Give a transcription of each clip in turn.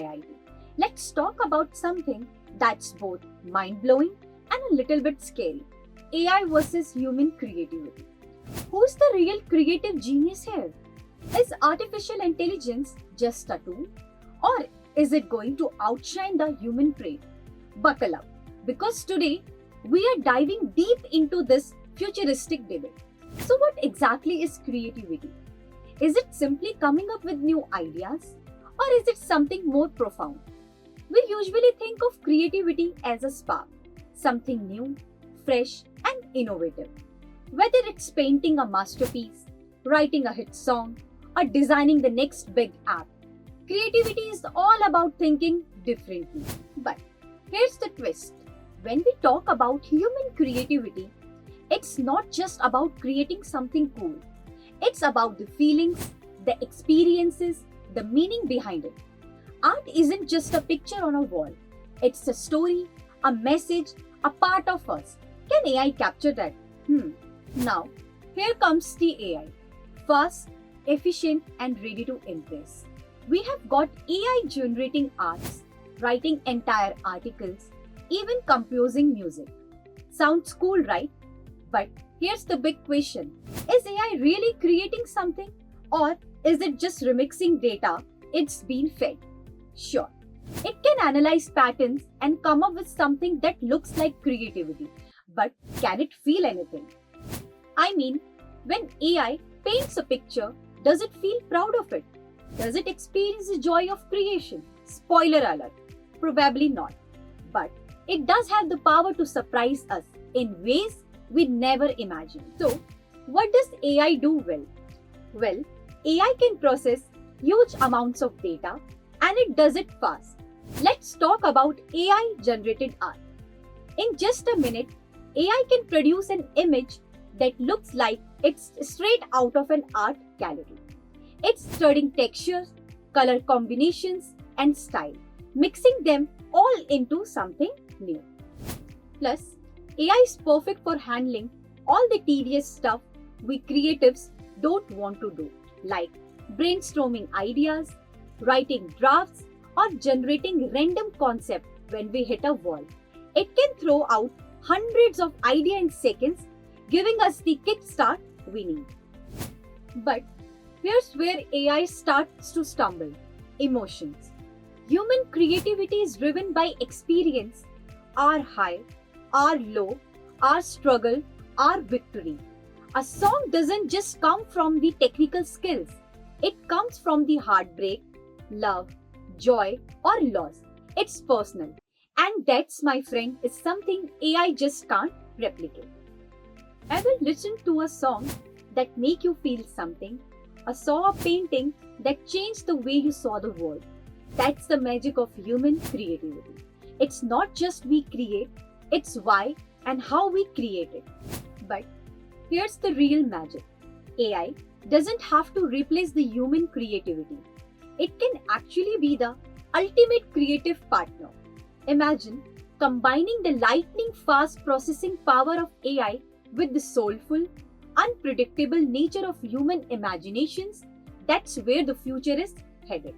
IIT. Let's talk about something that's both mind-blowing and a little bit scary. AI versus human creativity. Who's the real creative genius here? Is artificial intelligence just a tool? Or is it going to outshine the human brain? Buckle up, because today we are diving deep into this futuristic debate. So, what exactly is creativity? Is it simply coming up with new ideas? Or is it something more profound? We usually think of creativity as a spark, something new, fresh, and innovative. Whether it's painting a masterpiece, writing a hit song, or designing the next big app, creativity is all about thinking differently. But here's the twist. When we talk about human creativity, it's not just about creating something cool. It's about the feelings, the experiences, the meaning behind it. Art isn't just a picture on a wall. It's a story, a message, a part of us. Can AI capture that? Now, here comes the AI. Fast, efficient, and ready to impress. We have got AI generating arts, writing entire articles, even composing music. Sounds cool, right? But here's the big question. Is AI really creating something? Or is it just remixing data it's been fed? Sure, it can analyze patterns and come up with something that looks like creativity. But can it feel anything? I mean, when AI paints a picture, does it feel proud of it? Does it experience the joy of creation? Spoiler alert, probably not. But it does have the power to surprise us in ways we never imagined. So, what does AI do well? Well, AI can process huge amounts of data and it does it fast. Let's talk about AI generated art. In just a minute, AI can produce an image that looks like it's straight out of an art gallery. It's studying textures, color combinations, and style, mixing them all into something new. Plus, AI is perfect for handling all the tedious stuff we creatives don't want to do, like brainstorming ideas, writing drafts, or generating random concepts when we hit a wall. It can throw out hundreds of ideas in seconds, giving us the kickstart we need. But here's where AI starts to stumble. Emotions. Human creativity is driven by experience, our high, our low, our struggle, our victory. A song doesn't just come from the technical skills. It comes from the heartbreak, love, joy, or loss. It's personal. And that's, my friend, is something AI just can't replicate. Ever listened to a song that make you feel something? Or saw a painting that changed the way you saw the world? That's the magic of human creativity. It's not just we create, it's why and how we create it. But here's the real magic. AI doesn't have to replace the human creativity. It can actually be the ultimate creative partner. Imagine combining the lightning fast processing power of AI with the soulful, unpredictable nature of human imaginations. That's where the future is headed.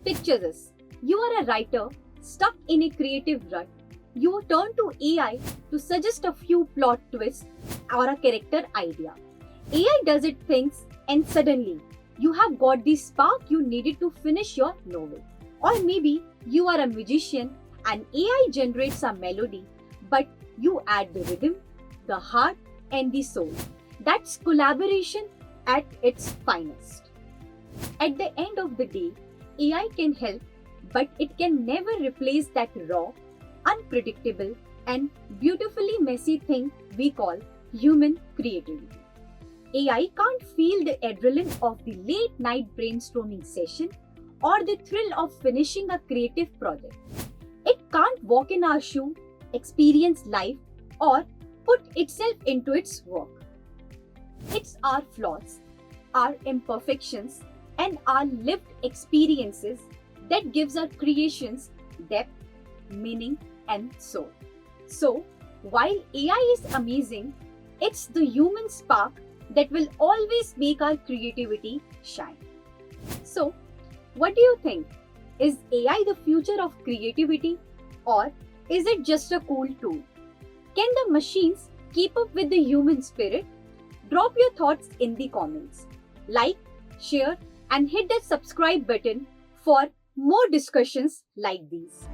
Picture this. You are a writer stuck in a creative rut. You turn to AI to suggest a few plot twists or a character idea. AI does its things and suddenly you have got the spark you needed to finish your novel. Or maybe you are a musician and AI generates a melody, but you add the rhythm, the heart, and the soul. That's collaboration at its finest. At the end of the day, AI can help, but it can never replace that raw, unpredictable, and beautifully messy thing we call human creativity. AI can't feel the adrenaline of the late night brainstorming session or the thrill of finishing a creative project. It can't walk in our shoe, experience life, or put itself into its work. It's our flaws, our imperfections, and our lived experiences that gives our creations depth, meaning, and soul. So, while AI is amazing, it's the human spark that will always make our creativity shine. So, what do you think? Is AI the future of creativity, or is it just a cool tool? Can the machines keep up with the human spirit? Drop your thoughts in the comments. Like, share, and hit that subscribe button for more discussions like these.